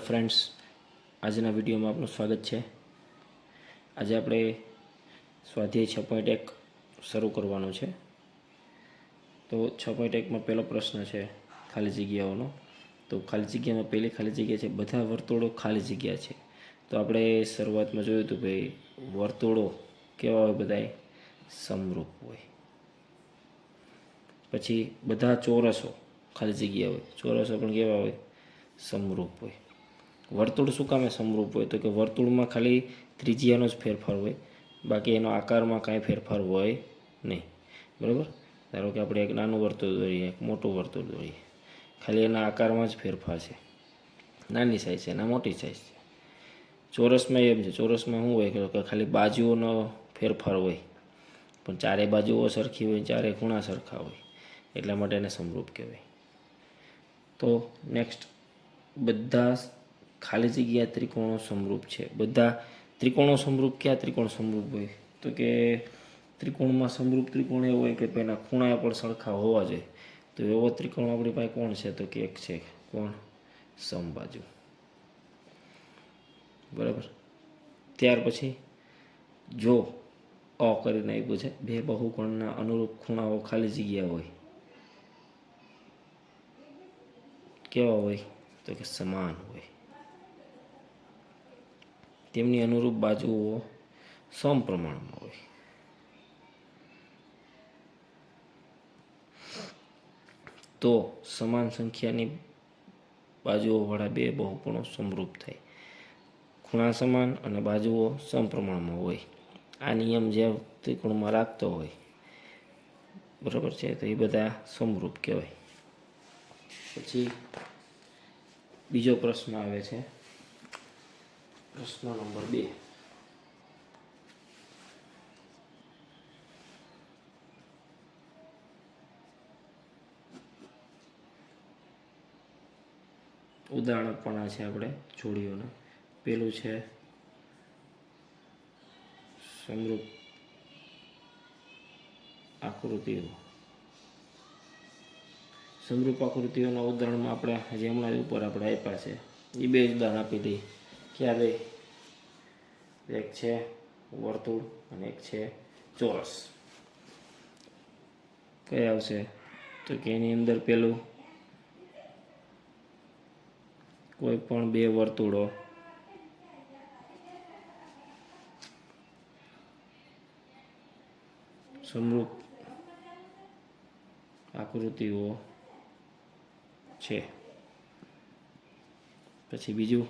Friends, આજના વિડીયોમાં આપનું સ્વાગત છે। આજે આપણે સ્વાધ્યાય 6.1 શરૂ કરવાનું છે। તો 6.1માં પહેલો પ્રશ્ન છે ખાલી જગ્યાઓનો। તો ખાલી જગ્યામાં પહેલી ખાલી જગ્યા છે બધા વર્તુળો ખાલી જગ્યા છે। તો આપણે શરૂઆતમાં જોયું હતું ભાઈ વર્તુળો કેવા હોય, બધાય સમરૂપ હોય। પછી બધા ચોરસો ખાલી જગ્યા હોય, ચોરસો પણ કેવા હોય, સમરૂપ હોય। વર્તુળ શું કામે સમરૂપ હોય? તો કે વર્તુળમાં ખાલી ત્રિજ્યાનો જ ફેરફાર હોય, બાકી એનો આકારમાં કાંઈ ફેરફાર હોય નહીં, બરાબર। ધારો કે આપણે એક નાનું વર્તુળ દોરીએ, એક મોટું વર્તુળ દોરીએ, ખાલી એના આકારમાં જ ફેરફાર છે, નાની સાઈઝ છે એના મોટી સાઈઝ છે। ચોરસમાં એમ છે, ચોરસમાં શું હોય કે ખાલી બાજુઓનો ફેરફાર હોય, પણ ચારે બાજુઓ સરખી હોય, ચારે ખૂણા સરખા હોય, એટલા માટે એને સમરૂપ કહેવાય। તો નેક્સ્ટ, બધા ખાલી જગ્યા ત્રિકોણો સમરૂપ છે। બધા ત્રિકોણો સમરૂપ, ક્યાં ત્રિકોણ સમરૂપ હોય? તો કે ત્રિકોણમાં સમરૂપ ત્રિકોણ એવો હોય કે એના ખૂણા પણ સરખા હોવા જોઈએ। તો એવો ત્રિકોણ આપણી પાસે કોણ છે? તો કે એક છે, કોણ? સમબાજુ, બરાબર। ત્યાર પછી જો અ કરીને આપ્યું છે, બે બહુકોણના અનુરૂપ ખૂણાઓ ખાલી જગ્યા હોય, કેવા હોય? તો કે સમાન હોય, તેમની અનુરૂપ બાજુઓ સમપ્રમાણમાં હોય। તો સમાન સંખ્યાની બાજુઓવાળા બે બહુકોણો સમરૂપ થાય, ખૂણા સમાન અને બાજુઓ સમપ્રમાણમાં હોય। આ નિયમ જે ત્રિકોણમાં રાખતો હોય, બરાબર છે, તો એ બધા સમરૂપ કહેવાય। પછી બીજો પ્રશ્ન આવે છે, પ્રશ્ન નંબર 2। ઉદાહરણ પણ આ છે આપણે જોડીઓના। પેલું છે સમરૂપ આકૃતિઓ। સમરૂપ આકૃતિઓના ઉદાહરણમાં આપણે હજી હમણાં ઉપર આપણે આપ્યા છે, એ બે ઉદાહરણ આપી દઈએ। ક્યાં બે? એક છે વર્તુળ અને એક છે ચોરસ। કઈ આવશે? તો કે એની અંદર પેલું કોઈ પણ બે વર્તુળો સમરૂપ આકૃતિઓ છે। પછી બીજું,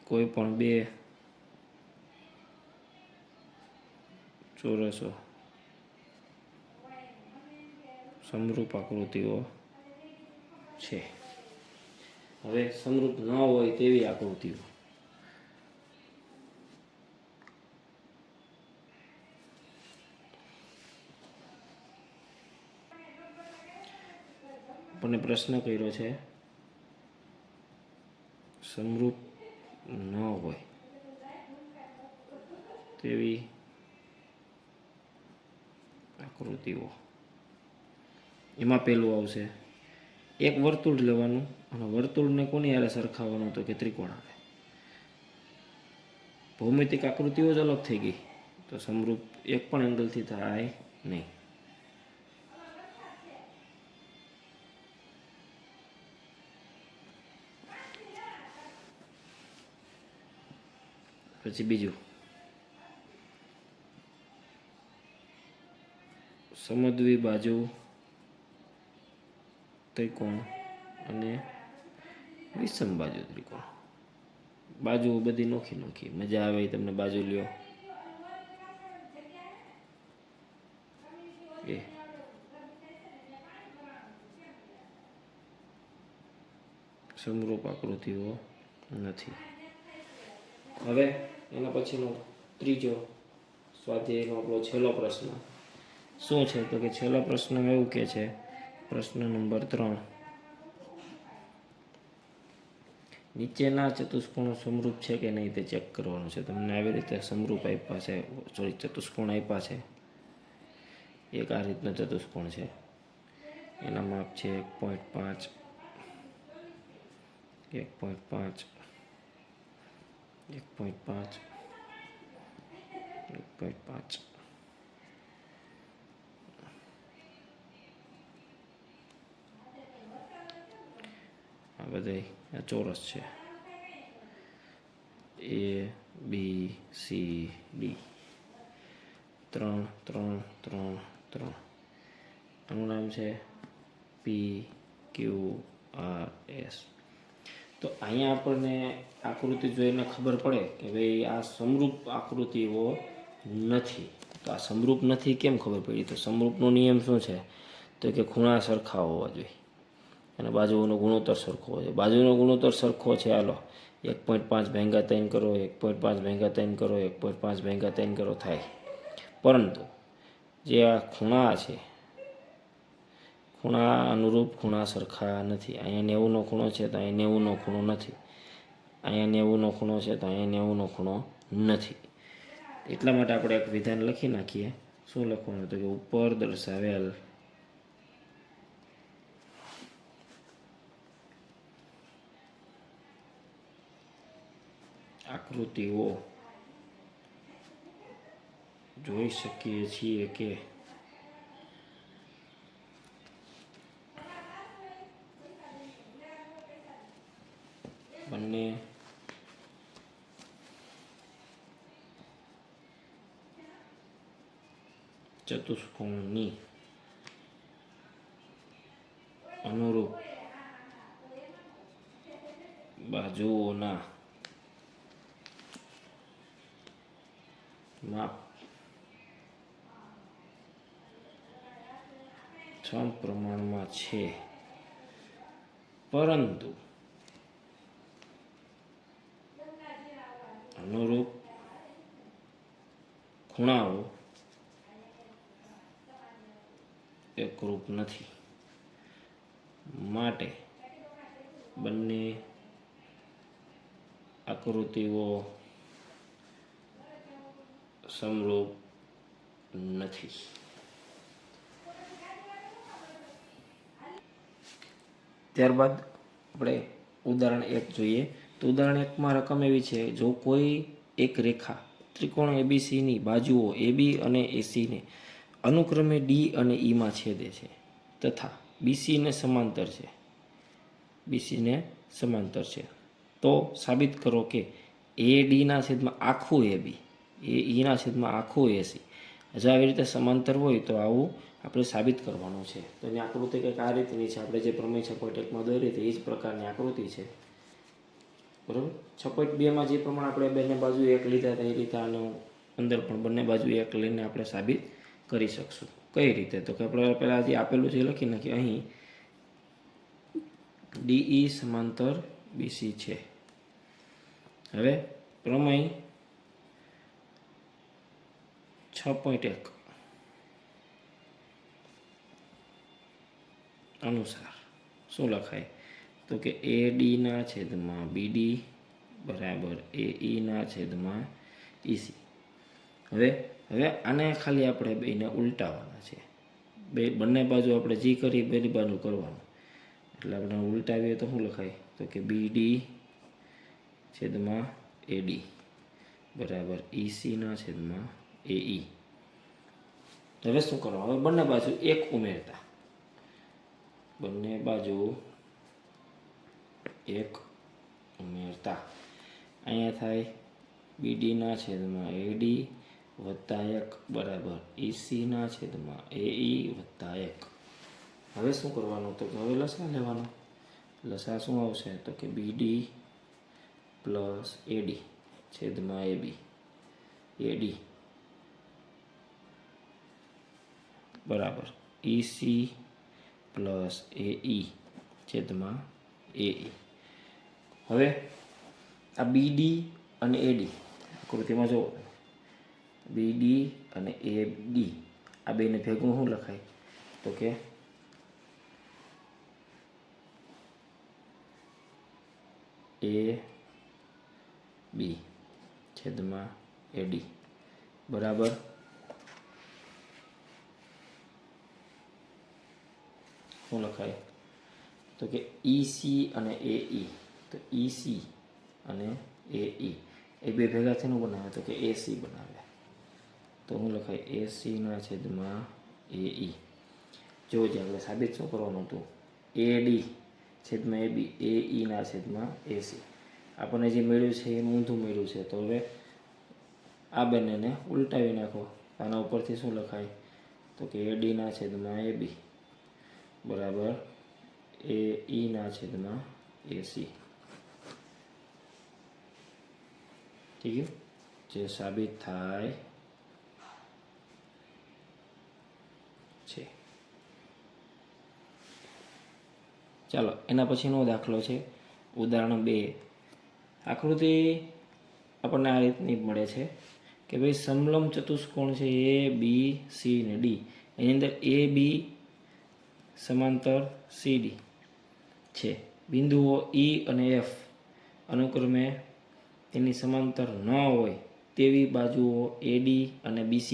કોઈ પણ બે ચોરસો સમરૂપ આકૃતિઓ છે। હવે સમરૂપ ન હોય તેવી આકૃતિઓ, આપણને પ્રશ્ન કર્યો છે સમરૂપ ન હોય તેવી આકૃતિઓ। એમાં પહેલું આવશે એક વર્તુળ લેવાનું અને વર્તુળને કોની હારે સરખાવવાનું? તો કે ત્રિકોણ હારે। ભૌમિતિક આકૃતિઓ જ અલગ થઈ ગઈ, તો સમરૂપ એક પણ એંગલથી થાય નહીં। પછી બીજું, સમદ્વિ બાજુ ત્રિકોણ અને વિષમ બાજુ ત્રિકોણ। બાજુ બધી નોખી નોખી, મજા આવે તમને બાજુ લ્યો એ। સમરૂપ આકૃતિઓ નથી। હવે એના પછીનો ત્રીજો સ્વાધ્યાયનો આપણો છેલ્લો પ્રશ્ન શું છે? તો કે છેલ્લો પ્રશ્ન એવું કે છે, પ્રશ્ન નંબર 3, નીચેના ચતુષ્કોણો સમરૂપ છે કે નહીં તે ચેક કરવાનું છે। તમને આવી રીતે સમરૂપ આપ્યા છે, સોરી ચતુષ્કોણ આપ્યા છે। એક આ રીતનો ચતુષ્કોણ છે, એના માપ છે 1.5, 1.5, 1.5, 1.5. આ બધા ચોરસ છે. A, B, C, D, 3, 3, 3, 3. આનું નામ છે P, Q, R, S. તો અહીંયા આપણને આકૃતિ જોઈને ખબર પડે કે ભાઈ આ સમરૂપ આકૃતિઓ નથી. તો આ સમરૂપ નથી કેમ ખબર પડી? તો સમરૂપનો નિયમ શું છે? તો કે ખૂણા સરખા હોવા જોઈએ અને બાજુઓનો ગુણોત્તર સરખો હોય છે. બાજુનો ગુણોત્તર સરખો છે. હાલો 1.5 ભેગા 3 કરો, 1.5 ભેગા 3 કરો, 1.5 ભેગા 3 કરો થાય. પરંતુ જે આ ખૂણા છે, ખૂણા અનુરૂપ ખૂણા સરખા નથી. અહીંયા 90નો ખૂણો છે તો અહીંયા 90નો ખૂણો નથી. અહીંયા 90નો ખૂણો છે તો અહીંયા 90નો ખૂણો નથી. એટલા માટે આપણે એક વિધાન લખી નાખીએ. શું લખવાનું? તો કે ઉપર દર્શાવેલ આકૃતિઓ જોઈ શકીએ છીએ કે બંને ચતુષ્કોણની અનુરૂપ બાજુઓના માપ સમપ્રમાણમાં છે, પરંતુ અનુરૂપ ખૂણાઓ એકરૂપ નથી. માટે બંને આકૃતિઓ સમરૂપ નથી. ત્યારબાદ આપણે ઉદાહરણ 1 જોઈએ. તો ઉદાહરણ 1માં રકમ એવી છે, જો કોઈ એક રેખા ત્રિકોણ એબીસીની બાજુઓ AB અને ACને અનુક્રમે D અને Eમાં છેદે છે તથા BCને સમાંતર છે, તો સાબિત કરો કે ADના છેદમાં આખું AB, AEના છેદમાં આખું AC. જો આવી રીતે સમાંતર હોય તો આવું આપણે સાબિત કરવાનું છે. તો એની આકૃતિ કંઈક આ રીતની છે. આપણે જે પ્રમેય છપટ 1માં દોરી હતી એ જ પ્રકારની આકૃતિ છે, બરાબર. છપટ 2માં જે પ્રમાણે આપણે બંને બાજુ એક લીધા હતા એ રીતે આનો અંદર પણ બંને બાજુ એક લઈને આપણે સાબિત કરી શકશું. કઈ રીતે? તો કે આપણે પહેલાં જે આપેલું છે લખી નાખીએ. અહીં DE સમાંતર BC છે. હવે પ્રમેય 6.1 અનુસાર શું લખાય? તો કે ADના છેદમાં BD બરાબર AEના છેદમાં EC. હવે આને ખાલી આપણે બેને ઉલટાવવાના છે. બંને બાજુ આપણે જે કરી બધી બાજુ કરવાનું. એટલે આપણે ઉલટાવીએ તો શું લખાય? તો કે BD છેદમાં AD બરાબર ECના છેદમાં AE. હવે શું કરવાનું? હવે બંને બાજુ એક ઉમેરતા, બંને બાજુ એક ઉમેરતા અહીંયા થાય BDના છેદમાં AD વત્તા 1 બરાબર ECના છેદમાં AE વત્તા 1. હવે શું કરવાનું? તો હવે લસા લેવાનો. લસા શું આવશે? તો કે BD પ્લસ AD છેદમાં AB, AD બરાબર EC પ્લસ AE છેદમાં AE. હવે આ BD અને AD આકૃતિમાં જુઓ, BD અને AD આ બેને ભેગું શું લખાય? તો કે AB છેદમાં AD બરાબર શું લખાય તો કે EC અને AE. તો EC અને AE એ બે ભેગા થઈને બનાવે તો કે AC બનાવે. તો શું લખાય AC/AE. જોજે આપણે સાબિત શું કરવાનું હતું, AD/AB AE/AC. આપણને જે મળ્યું છે એનું ઊંધું મળ્યું છે. તો હવે આ બંનેને ઉલટાવી નાખો. આના ઉપરથી શું લખાય તો કે AD/AB બરાબર AE/AC. ઠીક છે, જે સાબિત થાય છે. ચાલો એના પછીનો દાખલો છે ઉદાહરણ 2. આકૃતિ આપણને આ રીતની મળે છે કે ભાઈ સમલંબ ચતુષ્કોણ છે ABC ને D. એની અંદર AB સમાંતર CD છે. બિંદુઓ E અને F અનુક્રમે તેની સમાંતર ન હોય તેવી બાજુઓ AD અને BC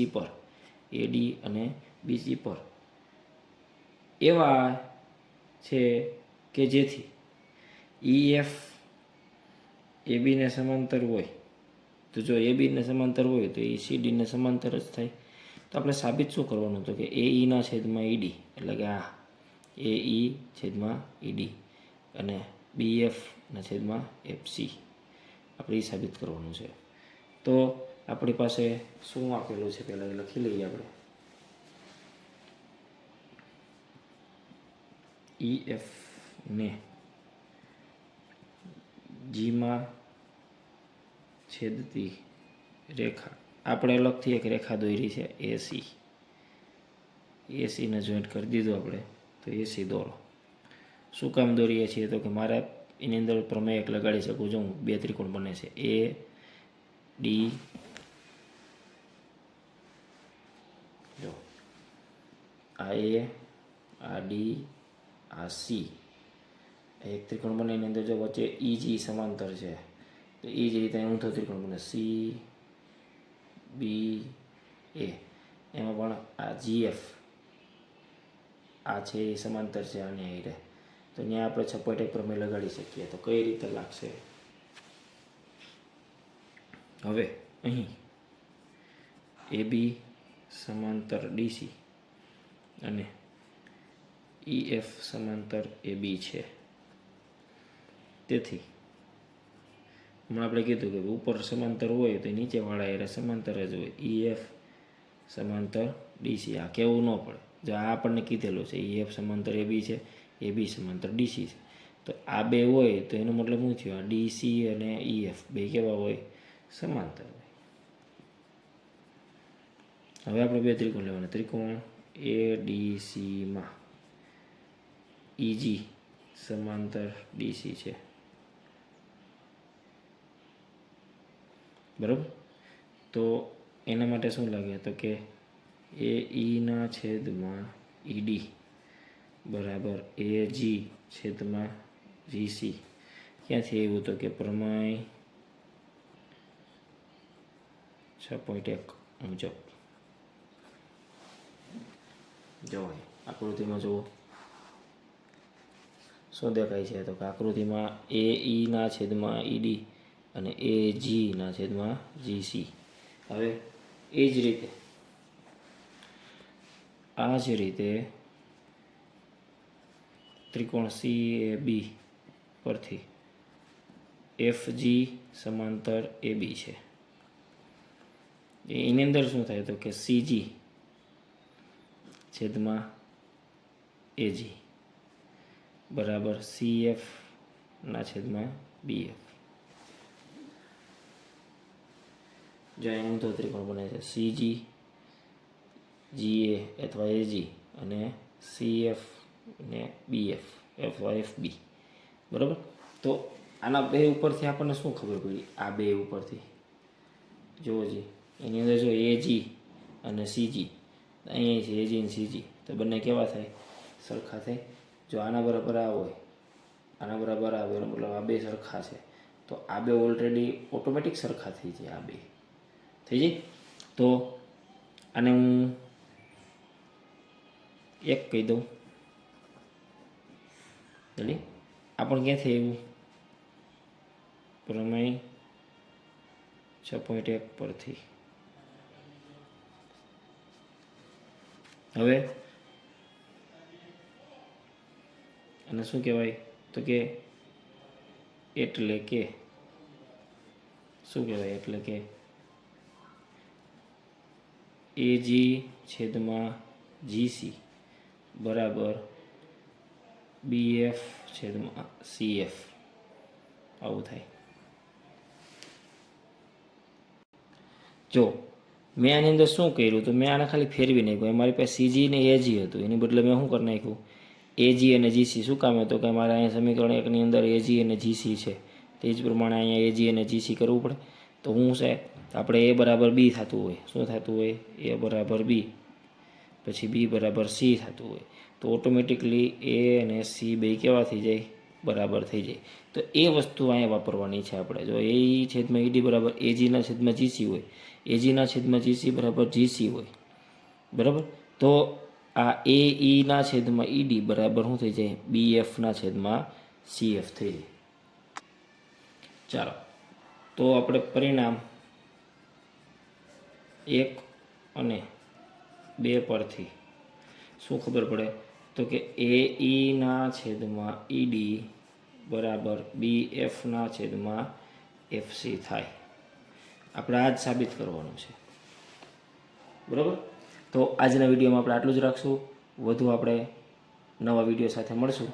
પર એવા છે કે જેથી EF ABને સમાંતર હોય. તો જો ABને સમાંતર હોય તો એ CDને સમાંતર જ થાય. તો આપણે સાબિત શું કરવાનું તો કે AE/ED એટલે કે આ AE/ED અને BF/FC આપણે એ સાબિત કરવાનું છે. તો આપણી પાસે શું આપેલું છે પહેલાં એ લખી લઈએ આપણે. EF ને Gમાં છેદતી રેખા, આપણે અલગથી એક રેખા દોરી છે ACને જોઈન્ટ કરી દીધું આપણે. તો AC દોરો. શું કામ દોરીએ છીએ તો કે મારે એની અંદર પ્રમેય એક લગાડી શકું છું. બે ત્રિકોણ બને છે AD. જો આ A, આ D, આ C એક ત્રિકોણ બને. એની અંદર જો વચ્ચે EG સમાંતર છે તો એ જ રીતે ઊંધો ત્રિકોણ બને CBA. એમાં પણ આ GF આ છે એ સમાંતર છે આને હારે. તો ત્યાં આપણે છપાઈ પ્રમેય લગાડી શકીએ. તો કઈ રીતે લાગશે હવે અહીં AB સમાંતર DC અને EF સમાંતર AB છે. તેથી હમણાં આપણે કીધું કે ઉપર સમાંતર હોય તો નીચેવાળા એને સમાંતર જ હોય. EF સમાંતર DC આ કહેવું ન પડે. જો આ આપણને કીધેલું છે EF સમાંતર AB છે, AB સમાંતર DC છે. તો આ બે હોય તો એનો મતલબ શું થયો, આ DC અને EF બે કેવા હોય, સમાંતર હોય. હવે આપણે બે ત્રિકોણ લેવાના. ત્રિકોણ ADCમાં EG સમાંતર DC છે બરાબર. તો એના માટે શું લાગે તો કે AE/ED બરાબર AG/GC. ક્યાંથી આવ્યું તો કે પ્રમેય 6.1 મુજબ. જો આકૃતિમાં જુઓ શું દેખાય છે તો કે આકૃતિમાં AE/ED અને AG/GC. હવે એ જ રીતે આ જ રીતે ત્રિકોણ CAB પરથી FG સમાંતર AB છે. એની અંદર શું થાય તો કે CG/AG બરાબર CF/BF. જો અહીં ઊંધો ત્રિકોણ બને છે CG GA અથવા AG અને CF ને BF અથવા FB બરાબર. તો આના બે ઉપરથી આપણને શું ખબર પડી, આ બે ઉપરથી જુઓ જી એની અંદર જો AG અને CG અહીંયા છે AG અને CG. તો બંને કેવા થાય, સરખા થાય. જો આના બરાબર આ હોય, આના બરાબર આ હોય, મતલબ આ બે સરખા છે. તો આ બે ઓલરેડી ઓટોમેટિક સરખા થઈ જાય. આ બે થઈ જાય. તો આને હું એક કહી દઉં રેડી? આ પણ ક્યાંથી આવ્યું? પ્રમેય 6.1 પરથી. હવે અને શું કહેવાય તો કે એટલે કે શું કહેવાય એટલે કે એજી છેદમાં જીસી બરાબર બીએફ છેદમાં સીએફ આવું થાય. જો મેં આની અંદર શું કર્યું તો મેં આને ખાલી ફેરવી નાખ્યું. મારી પાસે સીજી ને એજી હતું, એની બદલે મેં શું કરી નાખ્યું એજી અને જીસી. શું કામ હતું કે મારે અહીંયા સમીકરણ એકની અંદર એજી અને જીસી છે, તે જ પ્રમાણે અહીંયા એજી અને જીસી કરવું પડે. તો હું છે આપણે એ બરાબર બી થતું હોય, શું થતું હોય એ બરાબર બી, પછી બી બરાબર સી થતું હોય, તો ઓટોમેટિકલી એ અને સી બે કેવા થઈ જાય? બરાબર થઈ જાય. તો એ વસ્તુ અહીંયા વાપરવાની છે આપણે. જો એ છેદમાં ઈડી બરાબર એજીના છેદમાં જીસી હોય, એજીના છેદમાં જીસી બરાબર જીસી હોય, બરાબર, તો આ એ ઈના છેદમાં ઈડી બરાબર શું થઈ જાય? બીએફના છેદમાં સીએફ થઈ જાય. ચાલો, તો આપણે પરિણામ 1 અને 2 પરથી શું ખબર પડે તો કે એ ઈના છેદમાં ઈડી બરાબર બીએફના છેદમાં એફસી થાય. આપણે આ જ સાબિત કરવાનું છે, બરાબર. તો આજના વિડીયોમાં આપણે આટલું જ રાખશું. વધુ આપણે નવા વિડીયો સાથે મળશું.